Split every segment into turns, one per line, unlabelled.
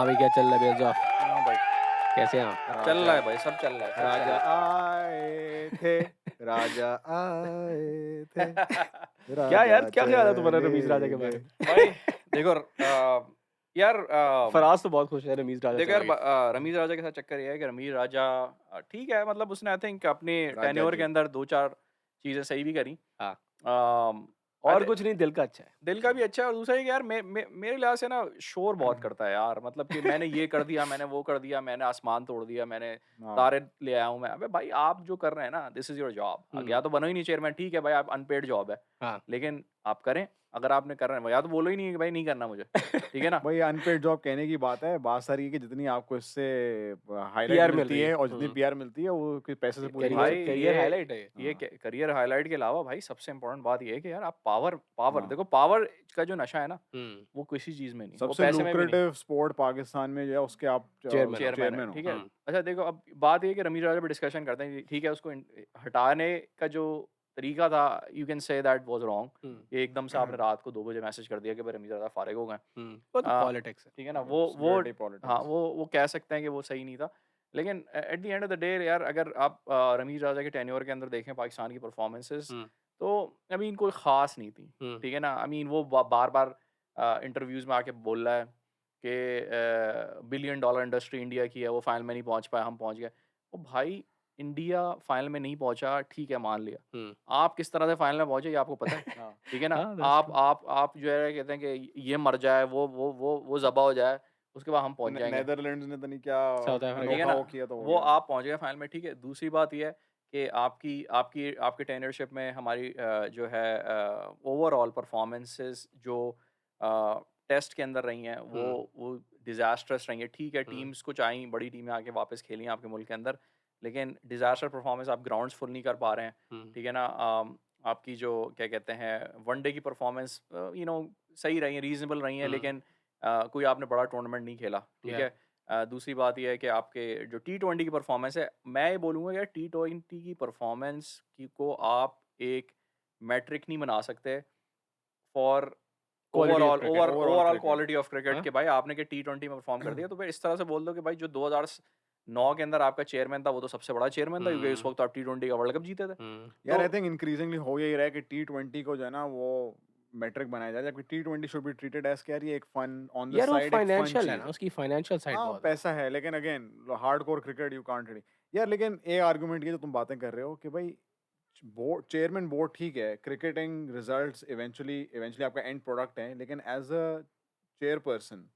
हाँ भाई, क्या चल रहा है बेज़ोफ़?
हाँ भाई,
कैसे हैं आप?
चल रहा
राजा
है भाई, सब चल रहा है, सब चल
राजा
रहा
आए थे, राजा आए थे,
है।
क्या यार,
राजा
क्या ख़्याल है तुम्हारा
चले
रमीज़ राजा के बारे
गए।
में?
भाई देखो यार
फराज तो बहुत खुश है रमीज़ राजा
देखो
चला
यार
गया।
रमीज़ राजा के साथ चक्कर ये है कि रमीज़ राजा ठीक है मतलब उसने आई थिंक अपने
राजा
टेन्योर के
जी।
अंदर 2-4 चीज़ें सही भी करी।
हाँ,
अम, आई
और
थि
कुछ नहीं, दिल का अच्छा है।
दिल का भी अच्छा है और दूसरा ये कि यार मेरे लिहाज से ना शोर बहुत करता है यार मतलब कि मैंने ये कर दिया, मैंने वो कर दिया, मैंने आसमान तोड़ दिया, मैंने
हाँ,
तारे ले आया हूँ मैं। अबे भाई आप जो कर रहे हैं ना दिस इज़ योर जॉब।
हुँ,
या तो बनो ही नहीं चेयरमैन ठीक है भाई आप अनपेड जॉब है।
हाँ।
लेकिन आप करें, अगर आपने कर रहे हैं या तो बोलो ही नहीं कि भाई नहीं करना मुझे। ठीक है ना?
भाई अनपेड जॉब कहने की बात है, बात सारी है कि जितनी आपको इससे हाइलाइट
पीआर मिल
मिलती
रही है।
है और जितनी
हुँ,
पीआर मिलती है वो कि पैसे से पूरी नहीं हो
करियर
भाई
सकती।
करियर हाइलाइट है ये।
ये
हाँ,
करियर हाइलाइट के अलावा भाई सबसे इम्पोर्टेंट बात ये है कि यार आप पावर पावर
हाँ।
देखो पावर का जो नशा है ना,
हुँ,
वो किसी चीज़ में नहीं, वो
सबसे
पैसे में भी नहीं।
लुक्रेटिव स्पोर्ट पाकिस्तान में जो है उसके आप
चेयरमैन हो।
चेयरमैन है,
चेयरमैन हो।
ठीक है?
हुँ,
अच्छा देखो अब बात ये है कि रमीज़ राजा पे डिस्कशन करते हैं, ठीक है उसको हटाने का जो तरीका था you can say that was wrong.
हुँ,
ये एकदम से आपने रात को 2 बजे मैसेज कर दिया कि भाई रमीज़ राजा फारिग हो गए।
हुँ। वो तो पॉलिटिक्स है।
ठीक है ना? वो
डर्टी
हाँ,
पॉलिटिक्स।
वो कह सकते हैं कि वो सही नहीं था। लेकिन at the end of the day यार अगर आप रमीज़ राजा के टेन्योर के अंदर देखें पाकिस्तान की परफॉर्मेंसेज़
हुँ,
तो आई मीन कोई ख़ास नहीं थी।
हुँ,
ठीक है ना? आई मीन वो बार-बार इंटरव्यूज़ में आके बोल रहा है कि बिलियन डॉलर इंडस्ट्री इंडिया की है, वो फाइनल में नहीं पहुँच पाया, हम पहुँच गए। ओ भाई इंडिया फाइनल में नहीं पहुँचा, ठीक है मान लिया।
हुँ।
आप किस तरह से फाइनल में पहुँचे ये आपको पता है?
हाँ।
ठीक है ना?
हाँ, दैट्स ट्रू।
आप जो है कहते हैं कि ये मर जाए, वो ज़बा हो जाए, उसके बाद हम पहुँच जाएँगे।
नेदरलैंड्स ने तो नहीं क्या
साउथ
ठीक है
अफ्रीका।
ना?
अनोखा वो किया तो हो
वो
गया।
आप पहुँच गए फाइनल में, ठीक है। दूसरी बात ये है कि आपकी आपकी आपके टेन्योरशिप में हमारी जो है ओवरऑल परफॉर्मेंसेज़ जो टेस्ट के अंदर रही हैं,
हुँ,
वो डिज़ास्ट्रस रही हैं। ठीक है,
हुँ,
टीम्स कुछ आईं, बड़ी टीमें आके वापस खेली हैं आपके मुल्क के अंदर, लेकिन डिज़ास्टर परफॉर्मेंस आप ग्राउंड्स फुल नहीं कर पा रहे हैं।
हुँ,
ठीक है ना? आपकी जो क्या कहते हैं वनडे की परफॉर्मेंस सही रही है, रीज़नेबल रही है,
हुँ।
लेकिन कोई आपने बड़ा टूर्नामेंट नहीं खेला। ठीक
या
है? दूसरी बात ये है कि आपके जो टी-20 की परफ़ॉर्मेंस है, मैं ये बोलूँगा यार टी-20 की परफ़ॉर्मेंस की को आप एक मैट्रिक नहीं बना सकते for
quality of cricket.
Overall
overall
cricket.
Quality of cricket
हाँ?
कि भाई आपने कि टी-20 में परफ़ॉर्म कर दिया, तो फिर इस तरह से बोल दो कि भाई जो 2009 के अंदर आपका चेयरमैन था, वो तो सबसे बड़ा चेयरमैन था क्योंकि उस
हुँ,
वक़्त आप टी-20 का वर्ल्ड कप जीते थे।
हुँ।
यार
तो
आई थिंक इंक्रीजिंगली हो यही रहा है कि टी20 को जो है ना वो मैट्रिक बनाया जाए, जबकि टी20 शुड बी ट्रीटेड एज कि यार ये एक फन ऑन द
यार वो
साइड एक फन
फाइनेंशियल है
चीज
ना,
है।
उसकी फाइनेंशियल साइड
हाँ
बहुत है।
पैसा है लेकिन again hardcore cricket you can't really. यार लेकिन एक आर्गुमेंट ये जो तुम बातें कर रहे हो कि भाई बोर्ड चेयरमैन बोर्ड ठीक है, क्रिकेटिंग रिजल्ट्स इवेंचुअली इवेंचुअली आपका एंड प्रोडक्ट है, लेकिन एज अ चेयरपर्सन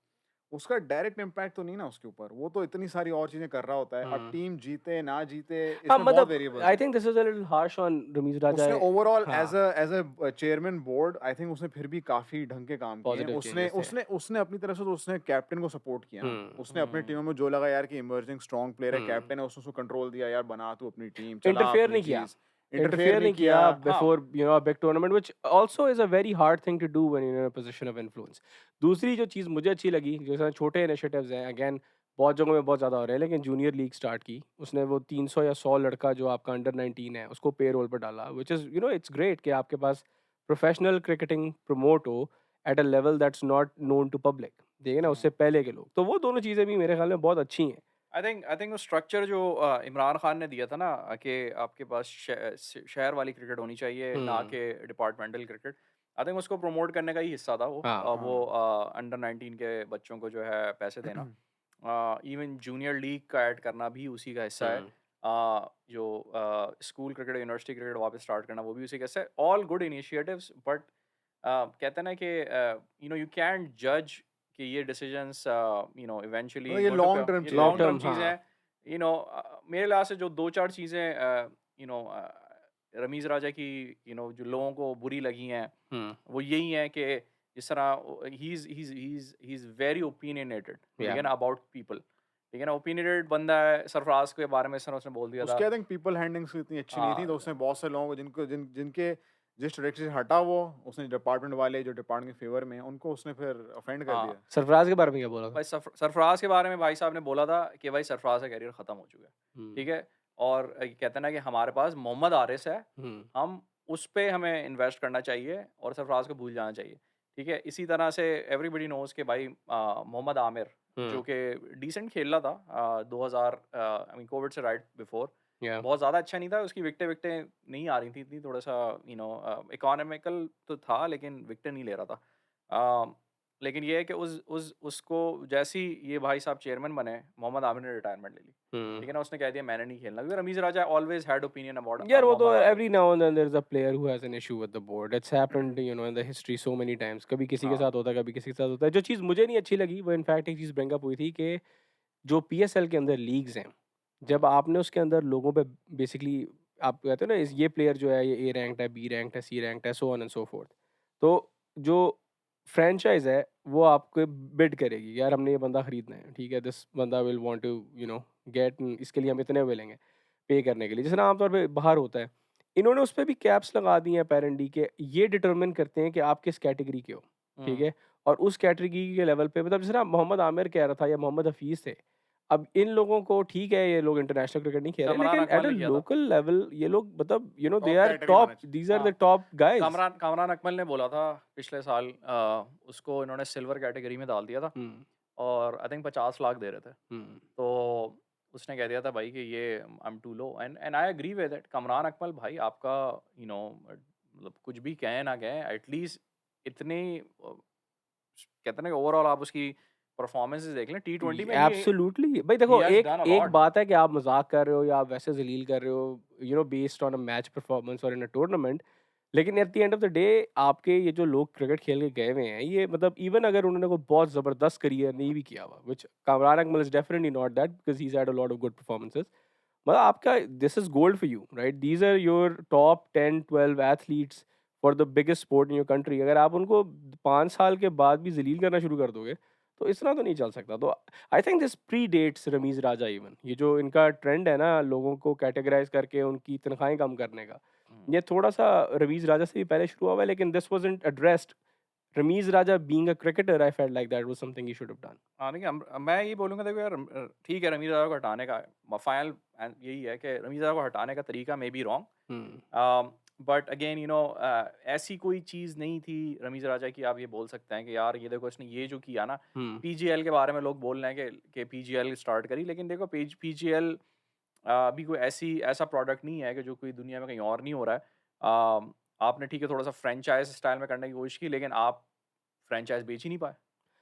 उसका डायरेक्ट इम्पैक्ट तो नहीं ना उसके ऊपर, वो तो इतनी सारी और चीजें कर रहा होता है। अब
हुँ।
टीम जीते ना जीते
हाँ,
इसमें बहुत
मतलब
वेरिएबल्स
आई
हैं।
Think this is a little harsh on Ramiz Raja.
उसने ओवरऑल
हाँ,
as a chairman board I think उसने फिर भी काफ़ी ढंग के काम किए हैं।
पॉज़िटिव
उसने
चेंजेस थे।
उसने उसने अपनी तरफ से तो उसने कैप्टन को सपोर्ट किया ना।
हुँ,
उसने अपनी
हुँ।
टीमों में जो लगा यार कि इमर्जिंग स्ट्रॉन्ग प्लेयर है,
हुँ।
कैप्टन है, उसने उसको कंट्रोल दिया, यार बना तू अपनी टीम, चला
इंटरफेयर
अपनी
नहीं किया।
चीज़। इंटरफेयर
इंटरफेयर
नहीं
नहीं
किया।
किया
हाँ,
before a big tournament which also is a very hard thing to do when you are in a position of influence. दूसरी जो चीज़ मुझे अच्छी लगी, जैसे छोटे इनिशिएटिव्स हैं, अगेन बहुत जगहों में बहुत ज़्यादा हो रहे हैं, लेकिन जूनियर लीग स्टार्ट की। उसने वो 300 या 100 लड़का जो आपका अंडर 19 है, उसको पेरोल पर डाला, व्हिच इज़ इट्स ग्रेट कि आपके पास प्रोफेशनल क्रिकेटिंग प्रमोट हो at a level that's not known to public. देखिए ना, उससे पहले के लोग। तो वो दोनों चीज़ें भी मेरे ख्याल में बहुत अच्छी हैं।
आई थिंक वो स्ट्रक्चर जो इमरान खान ने दिया था ना कि आपके पास शहर वाली क्रिकेट होनी चाहिए ना
हुँ।
कि डिपार्टमेंटल क्रिकेट। आई थिंक उसको प्रमोट करने का ही हिस्सा था वो
हाँ।
वो
हाँ।
अंडर 19 के बच्चों को जो है पैसे देना। इवन जूनियर लीग का ऐड करना भी उसी का हिस्सा है।
हुँ।
जो स्कूल क्रिकेट यूनिवर्सिटी क्रिकेट वापस स्टार्ट करना वो भी उसी का हिस्सा है। ऑल गुड इनिशिएटिव्स बट कहते हैं ना कि यू कैंट जज कि ये डिसीजंस इवेंचुअली
मतलब ये
गोइंग टू पे
लॉन्ग टर्म
ये
चीज़ें
लॉन्ग
लॉन्ग
हैं।
टर्म
टर्म
चीज़ें
हाँ।
हैं। मेरे लिहाज से जो 2-4 चीज़ें रमीज़ राजा की जो लोगों को बुरी लगी हैं,
हुँ।
वो यही हैं कि जिस तरह ही इज़ वेरी ओपिनियनेटेड, ठीक
या
है ना, अबाउट पीपल। ठीक है ना, ओपिनियनेटेड बंदा है, सरफराज के बारे में इस तरह उसने बोल दिया था।
उसकी आई थिंक पीपल हैंडलिंग इतनी अच्छी नहीं थी, तो उसने बहुत से लोगों को जिनके जिस डायरेक्शन से हटा वो, उसने डिपार्टमेंट वाले जो डिपार्टमेंट के फेवर में हैं, उनको उसने फिर ऑफेंड कर
हाँ,
दिया।
सरफराज के बारे में क्या बोला था?
भाई सरफराज के बारे में भाई साहब ने बोला था कि भाई सरफराज का करियर ख़त्म हो चुका है,
हुँ।
ठीक है? और कहते हैं ना कि हमारे पास मोहम्मद आरिस है,
हुँ।
हम उस पे हमें इन्वेस्ट करना चाहिए और सरफराज को भूल जाना चाहिए, ठीक है? इसी तरह से एवरीबॉडी नोज़ कि भाई मोहम्मद आमिर जो
हुँ,
कि डिसेंट खेल रहा था 2000 आई मीन कोविड से राइट बिफोर,
या
बहुत ज़्यादा अच्छा नहीं था, उसकी विकेटें नहीं आ रही थी इतनी, थोड़ा-सा इकोनॉमिकल तो था लेकिन विकेटें नहीं ले रहा था। लेकिन ये है कि उसको जैसे ही ये भाई साहब चेयरमैन बने, मोहम्मद आमिर ने रिटायरमेंट ले ली।
हुँ।
ठीक है ना? उसने कह दिया मैंने नहीं खेलना क्योंकि Ramiz Raja always had opinion about
यार वो तो
Mohammad Amir.
Every now and then there is a player who has an issue with the board. It's happened in the history so many times. कभी किसी के
हाँ,
साथ होता है, कभी किसी के साथ होता है। जो चीज़ मुझे नहीं अच्छी लगी वो इनफैक्ट एक चीज़ ब्रिंग अप हुई थी कि जो पीएसएल के अंदर लीग्स हैं,
हुँ,
जब आपने उसके अंदर लोगों पे बेसिकली आप कहते हो ना ये प्लेयर जो है ये ए रैंक्ड है, बी रैंक्ड है, सी रैंक्ड है, so on and so fourth. तो जो फ्रैंचाइज़ है वो आपको बिड करेगी, यार हमने ये बंदा खरीदना है, ठीक है? दिस बंदा विल वांट टू गेट, इसके लिए हम इतने वो लेंगे पे करने के लिए, जैसे ना आमतौर पे बाहर होता है। इन्होंने उस पे भी कैप्स लगा दी हैं पेरेंटी के, ये डिटरमिन करते हैं कि आप किस कैटेगरी के हो, ठीक
हुँ।
है? और उस कैटेगरी के लेवल पे मतलब जैसे ना मोहम्मद आमिर कह रहा था या मोहम्मद हफीज़ थे। अब इन लोगों को ठीक है, ये लोग इंटरनेशनल क्रिकेट नहीं खेल रहे,
कमरान
लेकिन एट
अकमल
अ
ने किया था।
लोकल लेवल ये लोग मतलब दे
टॉप
आर
कैटेगरी में आना
टॉप,
चाहिए।
दीज़ आर
हाँ,
the top guys.
Kamran Akmal ने बोला था पिछले साल उसको इन्होंने सिल्वर कैटेगरी में डाल दिया था
हुँ,
और आई थिंक 50 लाख दे रहे थे।
हुँ।
तो उसने कह दिया था भाई कि ये I am too low and I agree with it. Kamran Akmal भाई आपका मतलब कुछ भी कहें ना कहें एटलीस्ट इतने कहते हैं ना कि ओवरऑल आप उसकी परफॉर्मेंसेस देख लें टी20 में
एब्सोल्युटली भाई
ही
देखो,
हैज
एक
डन अ
एक
लॉट मैन।
बात है कि आप मज़ाक कर रहे हो या आप वैसे ज़लील कर रहे हो, based on a match performance और इन अ टूर्नामेंट। लेकिन at the end of the day आपके ये जो लोग क्रिकेट खेल के गए हुए हैं, ये मतलब इवन अगर उन्होंने कोई बहुत ज़बरदस्त करियर नहीं भी किया हुआ, which Kamran Akmal is definitely not that because he has had a lot of good performances. मतलब आपका this is gold for you, right? These are your top 10-12 athletes for the biggest sport in your country. अगर आप उनको 5 साल के बाद भी ज़लील करना शुरू कर दोगे, तो इस तरह तो नहीं चल सकता। तो I think this predates Ramiz Raja even. ये जो इनका ट्रेंड है ना लोगों को कैटेगराइज़ करके उनकी तनख्वाहें कम करने का,
हम्म।
ये थोड़ा-सा रमीज़ राजा से भी पहले शुरू हुआ है, लेकिन this wasn't addressed. Ramiz Raja being a cricketer I felt like that was something he should have done.
हाँ, नहीं मैं ये बोलूँगा देखो यार ठीक है रमीज़ राजा को हटाने का फाइनल यही है कि रमीज़ राजा को हटाने का तरीका may be
hmm,
wrong but again ऐसी कोई चीज़ नहीं थी रमीज़ राजा की आप ये बोल सकते हैं कि यार ये देखो इसने ये जो किया ना
हुँ।
पीजीएल के बारे में लोग बोल रहे हैं कि पीजीएल स्टार्ट करी लेकिन देखो पीजीएल अभी कोई ऐसा प्रोडक्ट नहीं है कि जो कोई दुनिया में कहीं और नहीं हो रहा है आपने ठीक है थोड़ा सा फ्रेंचाइज स्टाइल में करने की कोशिश की लेकिन आप फ्रेंचाइज बेच ही नहीं पाए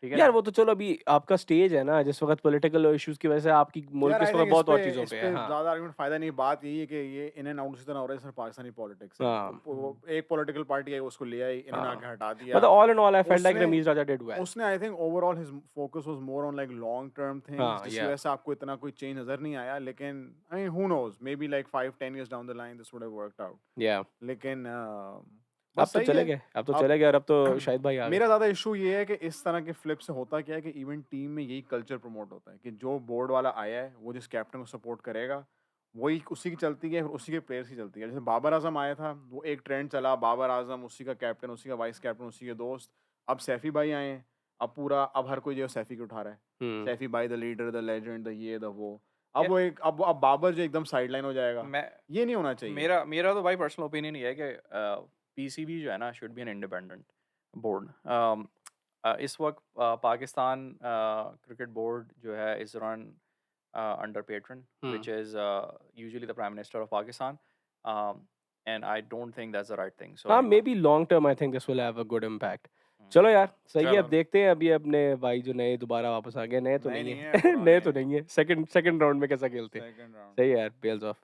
ठीक है
यार
ना
वो तो चलो अभी आपका स्टेज है ना, जिस वक़्त पॉलिटिकल इश्यूज़ की वजह से आपकी मुल्क
यार
इस
आई
वक़्त
थिंक
बहुत और चीज़ों
इस
पे
पे
है। हाँ।
ज़्यादा आर्गुमेंट फ़ायदा नहीं। बात यही है कि ये इन एंड आउट जिस तरह हो रहा है सर पाकिस्तानी पॉलिटिक्स है।
हाँ,
वो एक पॉलिटिकल पार्टी आई उसको ले आई, इन्होंने
हाँ।
आके हटा दिया।
मतलब all in all I felt like
उसने
रमीज़ राजा डिड वेल।
उसने I think overall his focus was more on like long term things
हाँ,
जिसकी
या
वजह से आपको इतना कोई चेंज नज़र नहीं आया। लेकिन I mean who knows maybe like 5-10 years down the line this would have worked out.
या
लेकिन
अब
बस
तो
सही
चले
है।
गए, अब तो
अब
चले गए और अब तो शाहिद भाई आ गए।
मेरा ज़्यादा इशू ये है कि इस तरह के फ्लिप से होता क्या है कि इवन टीम में यही कल्चर प्रमोट होता है कि जो बोर्ड वाला आया है वो जिस कैप्टन को सपोर्ट करेगा वही उसी की चलती है, फिर उसी के प्लेयर्स की चलती है। जैसे बाबर आजम आया था, वो एक ट्रेंड चला, बाबर आजम उसी का कैप्टन, उसी का वाइस कैप्टन, उसी के दोस्त। अब सैफी भाई आए हैं, अब हर कोई जो है सैफी को उठा रहा है।
हुँ।
सैफी भाई the leader, the legend, the ये द वो।
ये
अब बाबर जो एकदम साइडलाइन हो जाएगा,
मैं
ये नहीं होना चाहिए।
मेरा मेरा तो भाई पर्सनल ओपिनियन ये है कि पीसीबी जो है ना should be an independent board इस वक्त पाकिस्तान क्रिकेट बोर्ड जो है इज रन अंडर पेट्रन
हुँ।
which is usually the prime minister of Pakistan and I don't think that's the right thing so
हाँ,
anyway
maybe long term I think this will have a good impact. चलो यार, सही है, अब
चलो,
देखते हैं अभी अपने भाई जो नए दोबारा वापस आ गए, नए तो
नए
नहीं
नहीं
है।
है,
नए
पुराने
तो
हैं।
नहीं है, सेकंड सेकंड राउंड में कैसा खेलते हैं।
सेकंड राउंड
सही
में।
है यार, बेल्स ऑफ।